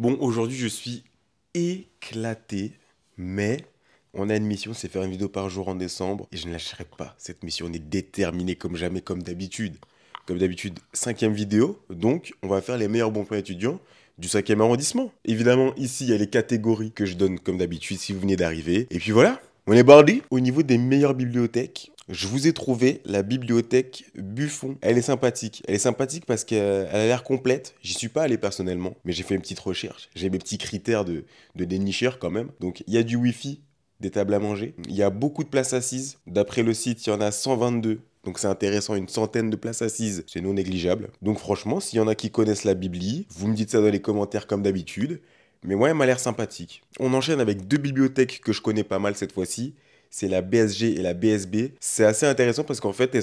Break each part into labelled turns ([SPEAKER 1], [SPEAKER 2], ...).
[SPEAKER 1] Bon, aujourd'hui, je suis éclaté, mais on a une mission, c'est faire une vidéo par jour en décembre, et je ne lâcherai pas. Cette mission, on est déterminé comme jamais, comme d'habitude. Comme d'habitude, cinquième vidéo, donc on va faire les meilleurs bons plans étudiants du cinquième arrondissement. Évidemment, ici, il y a les catégories que je donne comme d'habitude si vous venez d'arriver. Et puis voilà, on est bardi. Au niveau des meilleures bibliothèques, je vous ai trouvé la bibliothèque Buffon. Elle est sympathique. Elle est sympathique parce qu'elle a l'air complète. J'y suis pas allé personnellement, mais j'ai fait une petite recherche. J'ai mes petits critères de dénicheur quand même. Donc, il y a du Wi-Fi, des tables à manger. Il y a beaucoup de places assises. D'après le site, il y en a 122. Donc c'est intéressant, une centaine de places assises, c'est non négligeable. Donc franchement, s'il y en a qui connaissent la Bibli, vous me dites ça dans les commentaires comme d'habitude. Mais moi, elle m'a l'air sympathique. On enchaîne avec deux bibliothèques que je connais pas mal cette fois-ci. C'est la BSG et la BSB. C'est assez intéressant parce qu'en fait,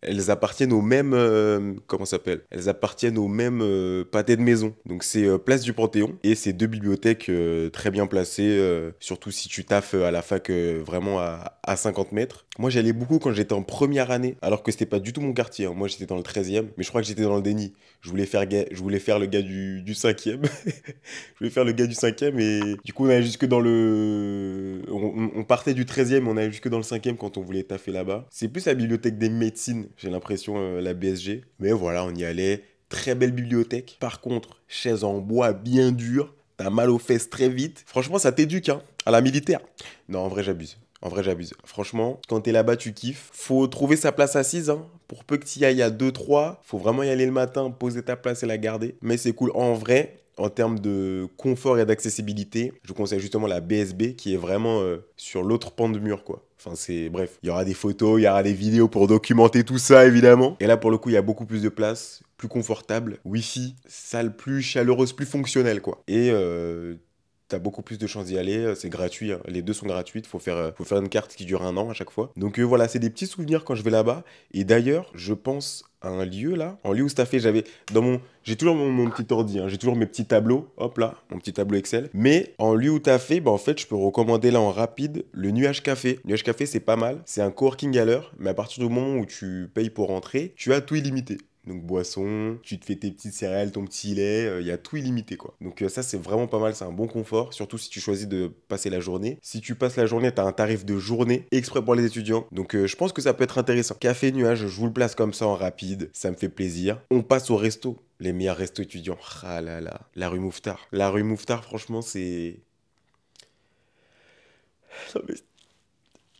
[SPEAKER 1] elles appartiennent au même, comment ça s'appelle? Elles appartiennent au même pâté de maison. Donc c'est Place du Panthéon et c'est deux bibliothèques très bien placées, surtout si tu taffes à la fac vraiment à 50 mètres. Moi j'y allais beaucoup quand j'étais en première année, alors que c'était pas du tout mon quartier, hein. Moi j'étais dans le 13e, mais je crois que j'étais dans le déni. Je voulais faire le gars du 5e. Je voulais faire le gars du 5e et du coup on allait jusque dans le... On partait du 13e, on allait jusque dans le 5e quand on voulait taffer là-bas. C'est plus la bibliothèque des médecines, j'ai l'impression, la BSG. Mais voilà, on y allait. Très belle bibliothèque. Par contre, chaise en bois bien dure. T'as mal aux fesses très vite. Franchement, ça t'éduque, hein, à la militaire. Non, en vrai, j'abuse. En vrai, j'abuse. Franchement, quand t'es là-bas, tu kiffes. Faut trouver sa place assise, hein. Pour peu que t'y ailles à 2-3, faut vraiment y aller le matin, poser ta place et la garder. Mais c'est cool. En vrai, en termes de confort et d'accessibilité, je vous conseille justement la BSB qui est vraiment sur l'autre pan de mur, quoi. Enfin, c'est... Bref, il y aura des photos, il y aura des vidéos pour documenter tout ça, évidemment. Et là, pour le coup, il y a beaucoup plus de place, plus confortable. Wi-Fi, salle plus chaleureuse, plus fonctionnelle, quoi. Et t'as beaucoup plus de chances d'y aller, c'est gratuit, hein. Les deux sont gratuites, faut faire une carte qui dure un an à chaque fois. Donc voilà, c'est des petits souvenirs quand je vais là-bas. Et d'ailleurs, je pense à un lieu là, en lieu où ça fait, j'ai toujours mon petit ordi, hein. J'ai toujours mes petits tableaux, hop là, mon petit tableau Excel. Mais en lieu où t'as fait, bah en fait, je peux recommander là en rapide le Nuage Café. Nuage Café, c'est pas mal, c'est un coworking à l'heure, mais à partir du moment où tu payes pour rentrer, tu as tout illimité. Donc boisson, tu te fais tes petites céréales, ton petit lait, il y a tout illimité quoi. Donc ça c'est vraiment pas mal, c'est un bon confort, surtout si tu choisis de passer la journée. Si tu passes la journée, t'as un tarif de journée exprès pour les étudiants. Donc je pense que ça peut être intéressant. Café Nuage, je vous le place comme ça en rapide, ça me fait plaisir. On passe au resto, les meilleurs restos étudiants. Ah là là, la rue Mouffetard. La rue Mouffetard, franchement c'est... Non mais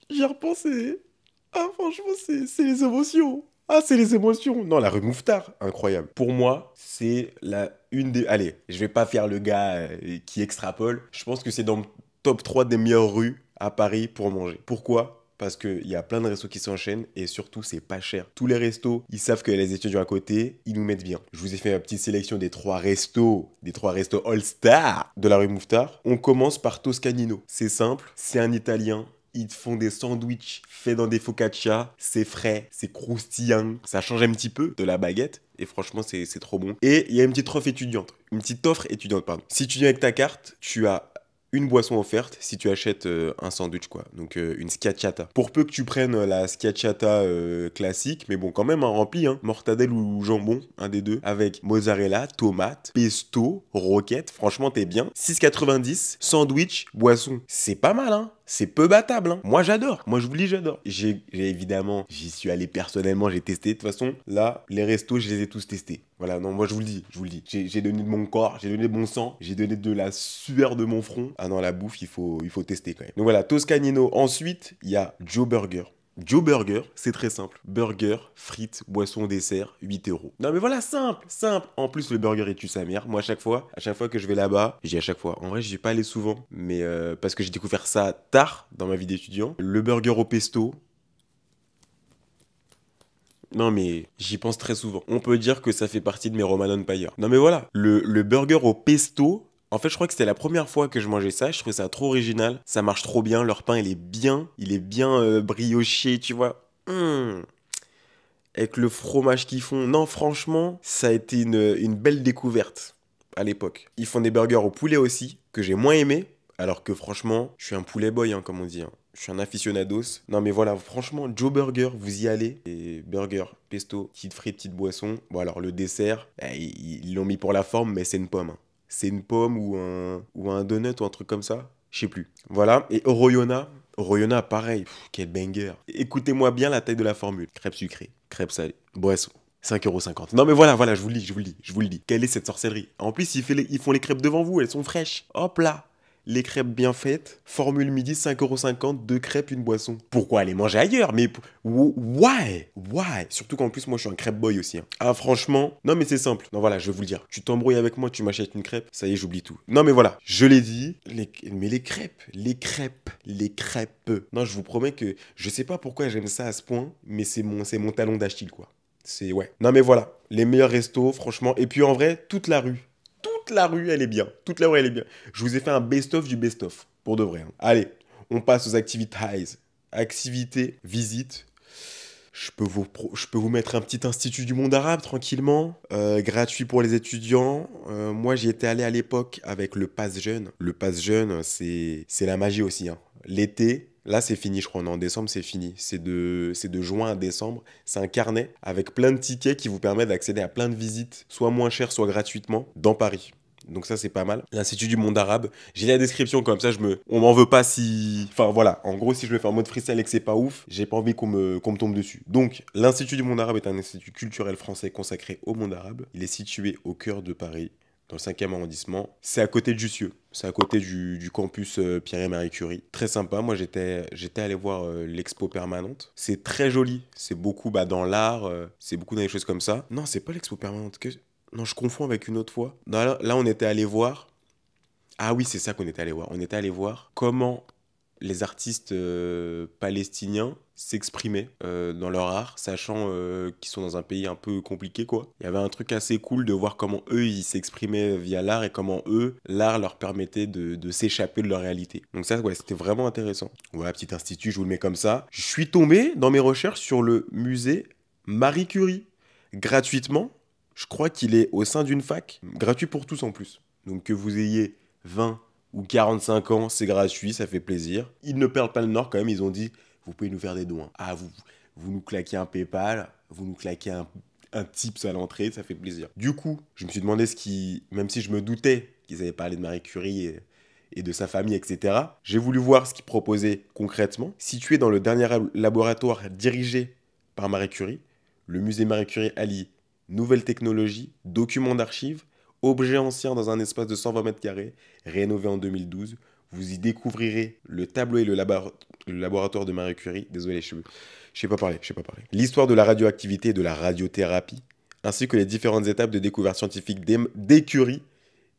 [SPEAKER 1] j'y ai repensé. Ah franchement c'est les émotions. Ah, c'est les émotions. Non, la rue Mouffetard, incroyable. Pour moi, c'est la une des... Allez, je vais pas faire le gars qui extrapole. Je pense que c'est dans le top 3 des meilleures rues à Paris pour manger. Pourquoi? Parce qu'il y a plein de restos qui s'enchaînent et surtout, c'est pas cher. Tous les restos, ils savent que les étudiants à côté, ils nous mettent bien. Je vous ai fait ma petite sélection des trois restos All-Star de la rue Mouffetard. On commence par Toscanino. C'est simple, c'est un italien. Ils te font des sandwichs faits dans des focaccia. C'est frais, c'est croustillant. Ça change un petit peu de la baguette. Et franchement, c'est trop bon. Et il y a une petite offre étudiante. Une petite offre étudiante, pardon. Si tu viens avec ta carte, tu as une boisson offerte si tu achètes un sandwich, quoi. Donc une schiacciata. Pour peu que tu prennes la schiacciata classique, mais bon, quand même, hein, rempli, hein. Mortadelle ou jambon, un des deux. Avec mozzarella, tomate, pesto, roquette. Franchement, t'es bien. 6,90, sandwich, boisson. C'est pas mal, hein. C'est peu battable, hein. Moi, j'adore. Moi, je vous dis, j'adore. Évidemment, j'y suis allé personnellement, j'ai testé. De toute façon, là, les restos, je les ai tous testés. Voilà, non, moi, je vous le dis, je vous le dis. J'ai donné de mon corps, j'ai donné de mon sang, j'ai donné de la sueur de mon front. Ah non, la bouffe, il faut tester quand même. Donc voilà, Toscanino. Ensuite, il y a Joe Burger. Joe Burger, c'est très simple. Burger, frites, boisson, dessert, 8 euros. Non mais voilà, simple, simple. En plus, le burger est tue sa mère. Moi, à chaque fois que je vais là-bas, j'y à chaque fois. En vrai, j'y vais pas allé souvent, mais parce que j'ai découvert ça tard dans ma vie d'étudiant. Le burger au pesto. Non mais j'y pense très souvent. On peut dire que ça fait partie de mes Roman Empire. Non mais voilà, le burger au pesto. En fait, je crois que c'était la première fois que je mangeais ça. Je trouvais ça trop original. Ça marche trop bien. Leur pain, il est bien brioché, tu vois. Avec le fromage qu'ils font. Non, franchement, ça a été une belle découverte à l'époque. Ils font des burgers au poulet aussi, que j'ai moins aimé. Alors que franchement, je suis un poulet boy, hein, comme on dit, hein. Je suis un aficionados. Non, mais voilà, franchement, Joe Burger, vous y allez. Et burger, pesto, petite frite, petite boisson. Bon, alors le dessert, ils l'ont mis pour la forme, mais c'est une pomme, hein. C'est une pomme ou un donut ou un truc comme ça. Je sais plus. Voilà. Et Oroyona. Oroyona, pareil. Quel banger. Écoutez-moi bien la taille de la formule. Crêpes sucrées, crêpes salées, boisson. 5,50 €. Non mais voilà, voilà, je vous le dis, je vous le dis, je vous le dis. Quelle est cette sorcellerie? En plus, ils font les crêpes devant vous, elles sont fraîches. Hop là. Les crêpes bien faites, formule midi, 5,50 €, deux crêpes, une boisson. Pourquoi aller manger ailleurs? Mais why? Why? Surtout qu'en plus, moi, je suis un crêpe boy aussi, hein. Ah, franchement, non, mais c'est simple. Non, voilà, je vais vous le dire. Tu t'embrouilles avec moi, tu m'achètes une crêpe, ça y est, j'oublie tout. Non, mais voilà, je l'ai dit. Mais les crêpes, les crêpes, les crêpes. Non, je vous promets que je sais pas pourquoi j'aime ça à ce point, mais c'est mon talon d'Achille, quoi. C'est, ouais. Non, mais voilà, les meilleurs restos, franchement. Et puis en vrai, toute la rue. Toute la rue, elle est bien. Toute la rue, elle est bien. Je vous ai fait un best-of du best-of. Pour de vrai, hein. Allez, on passe aux activités. Activités, visites. Je peux vous mettre un petit institut du monde arabe tranquillement, gratuit pour les étudiants. Moi, j'y étais allé à l'époque avec le pass jeune. Le pass jeune, c'est la magie aussi, hein. L'été, là, c'est fini, je crois. On est en décembre, c'est fini. C'est de juin à décembre. C'est un carnet avec plein de tickets qui vous permettent d'accéder à plein de visites, soit moins cher, soit gratuitement, dans Paris. Donc ça, c'est pas mal. L'Institut du monde arabe. J'ai la description comme ça, on m'en veut pas si... Enfin voilà, en gros, si je le fais en mode freestyle et que c'est pas ouf, j'ai pas envie qu'on me tombe dessus. Donc, l'Institut du monde arabe est un institut culturel français consacré au monde arabe. Il est situé au cœur de Paris, dans le 5e arrondissement. C'est à côté de Jussieu. C'est à côté du campus Pierre et Marie Curie. Très sympa. Moi, j'étais allé voir l'expo permanente. C'est très joli. C'est beaucoup dans l'art. C'est beaucoup dans des choses comme ça. Non, c'est pas l'expo permanente. Non, je confonds avec une autre fois. Non, là, on était allé voir. Ah oui, c'est ça qu'on était allé voir. On était allé voir comment les artistes palestiniens s'exprimaient dans leur art, sachant qu'ils sont dans un pays un peu compliqué, quoi. Il y avait un truc assez cool de voir comment eux, ils s'exprimaient via l'art et comment eux, l'art leur permettait de s'échapper de leur réalité. Donc ça, ouais, c'était vraiment intéressant. Voilà, petit institut, je vous le mets comme ça. Je suis tombé dans mes recherches sur le musée Marie Curie, gratuitement. Je crois qu'il est au sein d'une fac, gratuit pour tous en plus. Donc que vous ayez 20 ou 45 ans, c'est gratuit, ça fait plaisir. Ils ne perdent pas le nord quand même, ils ont dit, vous pouvez nous faire des dons, hein. Ah, vous nous claquez un PayPal, vous nous claquez un tips à l'entrée, ça fait plaisir. Du coup, je me suis demandé même si je me doutais qu'ils avaient parlé de Marie Curie et de sa famille, etc., j'ai voulu voir ce qu'ils proposaient concrètement. Situé dans le dernier laboratoire dirigé par Marie Curie, le musée Marie Curie allie nouvelles technologies, documents d'archives, objets anciens dans un espace de 120 mètres carrés, rénové en 2012. Vous y découvrirez le tableau et le laboratoire de Marie Curie. Désolé, je sais pas parler. L'histoire de la radioactivité et de la radiothérapie, ainsi que les différentes étapes de découverte scientifique des Curie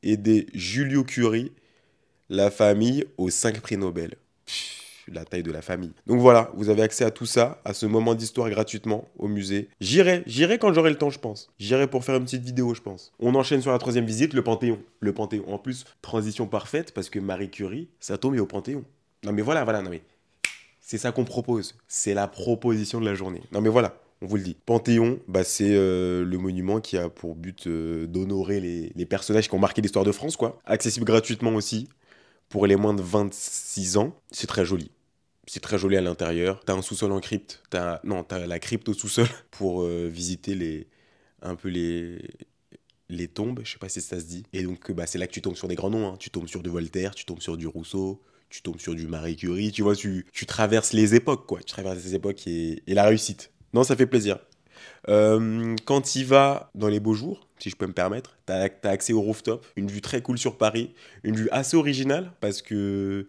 [SPEAKER 1] et des Julio Curie, la famille aux 5 prix Nobel. La taille de la famille. Donc voilà, vous avez accès à tout ça, à ce moment d'histoire gratuitement au musée. J'irai quand j'aurai le temps, je pense. J'irai pour faire une petite vidéo, je pense. On enchaîne sur la 3e visite, le Panthéon. Le Panthéon. En plus, transition parfaite parce que Marie Curie, ça tombe au Panthéon. Non mais voilà, non mais c'est ça qu'on propose. C'est la proposition de la journée. Non mais voilà, on vous le dit. Panthéon, c'est le monument qui a pour but d'honorer les personnages qui ont marqué l'histoire de France, quoi. Accessible gratuitement aussi pour les moins de 26 ans. C'est très joli. C'est très joli à l'intérieur. T'as un sous-sol en crypte. T'as la crypte au sous-sol pour visiter un peu les tombes. Je sais pas si ça se dit. Et donc, c'est là que tu tombes sur des grands noms, hein. Tu tombes sur du Voltaire, tu tombes sur du Rousseau, tu tombes sur du Marie Curie. Tu vois, tu traverses les époques, quoi. Tu traverses les époques et la réussite. Non, ça fait plaisir. Quand tu y vas dans les beaux jours, si je peux me permettre, t'as accès au rooftop, une vue très cool sur Paris, une vue assez originale parce que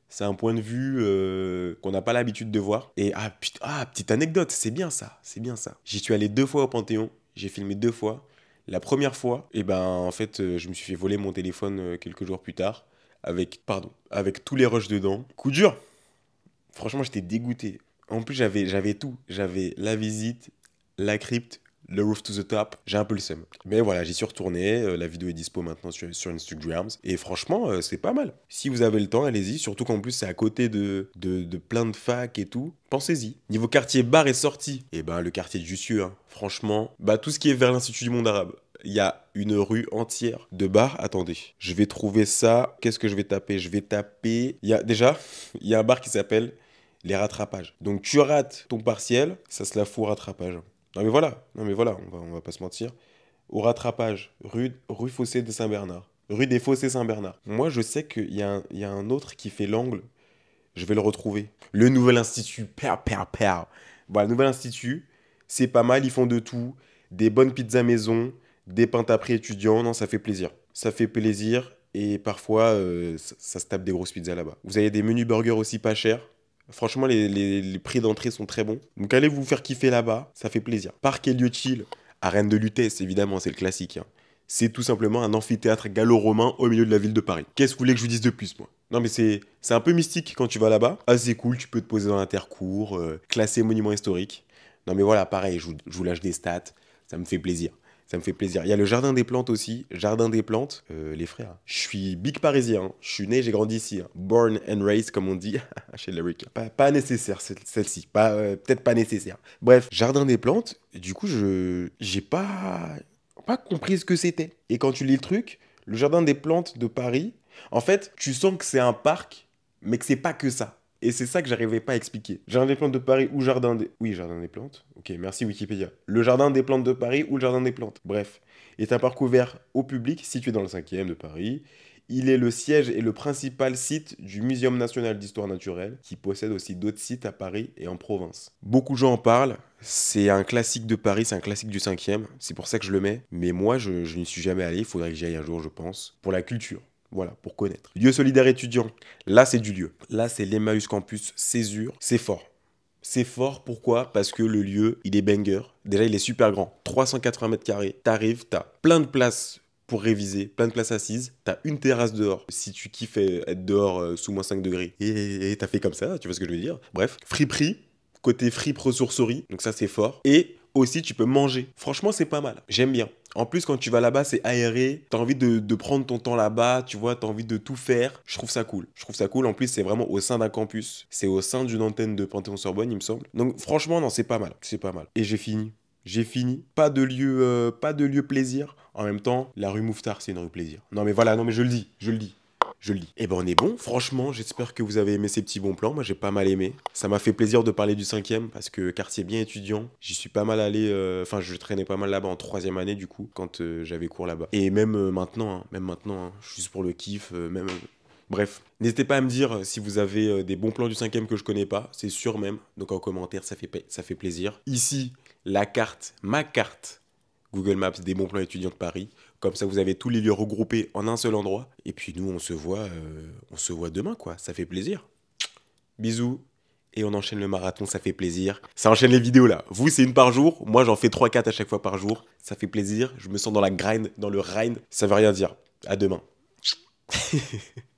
[SPEAKER 1] c'est un point de vue qu'on n'a pas l'habitude de voir. Et petite anecdote, c'est bien ça. J'y suis allé 2 fois au Panthéon, j'ai filmé 2 fois. La première fois, en fait, je me suis fait voler mon téléphone quelques jours plus tard avec tous les rushs dedans. Coup dur. Franchement, j'étais dégoûté. En plus, j'avais tout. J'avais la visite, la crypte, le roof to the top. J'ai un peu le seum. Mais voilà, j'y suis retourné. La vidéo est dispo maintenant sur Instagram. Et franchement, c'est pas mal. Si vous avez le temps, allez-y. Surtout qu'en plus, c'est à côté de plein de facs et tout. Pensez-y. Niveau quartier bar et sortie, le quartier de Jussieu, hein. Franchement, tout ce qui est vers l'Institut du monde arabe. Il y a une rue entière de bars. Attendez, je vais trouver ça. Qu'est-ce que je vais taper? Je vais taper... Il y a un bar qui s'appelle les rattrapages. Donc tu rates ton partiel, ça se la fout au rattrapage. Non mais voilà, on va pas se mentir. Au rattrapage, rue Fossé de Saint-Bernard. Rue des Fossés Saint-Bernard. Moi, je sais qu'il y a un autre qui fait l'angle. Je vais le retrouver. Le Nouvel Institut. Per. Voilà, le Nouvel Institut, c'est pas mal. Ils font de tout. Des bonnes pizzas maison, des pains à prix étudiants. Non, ça fait plaisir. Ça fait plaisir. Et parfois, ça se tape des grosses pizzas là-bas. Vous avez des menus burgers aussi pas chers. Franchement, les prix d'entrée sont très bons. Donc allez vous faire kiffer là-bas, ça fait plaisir. Parc et lieu chill, arène de Lutèce, évidemment, c'est le classique, hein. C'est tout simplement un amphithéâtre gallo-romain au milieu de la ville de Paris. Qu'est-ce que vous voulez que je vous dise de plus, moi? Non, mais c'est un peu mystique quand tu vas là-bas. Assez cool, tu peux te poser dans l'intercours, classé monument historique. Non, mais voilà, pareil, je vous lâche des stats, ça me fait plaisir. Ça me fait plaisir. Il y a le Jardin des Plantes aussi. Jardin des Plantes, les frères. Je suis big parisien, hein. Je suis né, j'ai grandi ici, hein. Born and raised, comme on dit chez Lyric. Pas nécessaire, celle-ci. Peut-être pas nécessaire. Bref, Jardin des Plantes, du coup, j'ai pas compris ce que c'était. Et quand tu lis le truc, le Jardin des Plantes de Paris, en fait, tu sens que c'est un parc, mais que c'est pas que ça. Et c'est ça que j'arrivais pas à expliquer. Jardin des plantes de Paris ou jardin des... Oui, jardin des plantes. Ok, merci Wikipédia. Le jardin des plantes de Paris ou le jardin des plantes. Bref, est un parc ouvert au public situé dans le 5e de Paris. Il est le siège et le principal site du Muséum national d'histoire naturelle, qui possède aussi d'autres sites à Paris et en province. Beaucoup de gens en parlent. C'est un classique de Paris, c'est un classique du 5e. C'est pour ça que je le mets. Mais moi, je n'y suis jamais allé. Il faudrait que j'y aille un jour, je pense. Pour la culture. Voilà, pour connaître. Lieu solidaire étudiant, là c'est du lieu. Là c'est l'Emmaüs Campus Césure, c'est fort. C'est fort, pourquoi? Parce que le lieu, il est banger. Déjà, il est super grand. 380 mètres carrés. T'arrives, t'as plein de places pour réviser, plein de places assises. T'as une terrasse dehors. Si tu kiffes être dehors sous moins 5 degrés. Et t'as fait comme ça, tu vois ce que je veux dire? Bref, friperie, côté fripe ressourcerie. Donc ça, c'est fort. Et aussi, tu peux manger. Franchement, c'est pas mal. J'aime bien. En plus, quand tu vas là-bas, c'est aéré. T'as envie de prendre ton temps là-bas, tu vois, t'as envie de tout faire. Je trouve ça cool. Je trouve ça cool. En plus, c'est vraiment au sein d'un campus. C'est au sein d'une antenne de Panthéon-Sorbonne, il me semble. Donc, franchement, non, c'est pas mal. C'est pas mal. Et j'ai fini. J'ai fini. Pas de lieu plaisir. En même temps, la rue Mouffetard, c'est une rue plaisir. Non, mais voilà, non, mais je le dis. Je le dis. Eh ben on est bon, franchement, j'espère que vous avez aimé ces petits bons plans, moi j'ai pas mal aimé. Ça m'a fait plaisir de parler du 5e, parce que quartier bien étudiant, j'y suis pas mal allé, enfin je traînais pas mal là-bas en 3e année du coup, quand j'avais cours là-bas. Et même maintenant, juste pour le kiff, même... Bref, n'hésitez pas à me dire si vous avez des bons plans du 5e que je connais pas, c'est sûr même, donc en commentaire ça fait plaisir. Ici, la carte, ma carte, Google Maps des bons plans étudiants de Paris. Comme ça, vous avez tous les lieux regroupés en un seul endroit. Et puis nous, on se voit demain, quoi. Ça fait plaisir. Bisous. Et on enchaîne le marathon, ça fait plaisir. Ça enchaîne les vidéos, là. Vous, c'est une par jour. Moi, j'en fais 3-4 à chaque fois par jour. Ça fait plaisir. Je me sens dans la grind, dans le grind. Ça veut rien dire. À demain.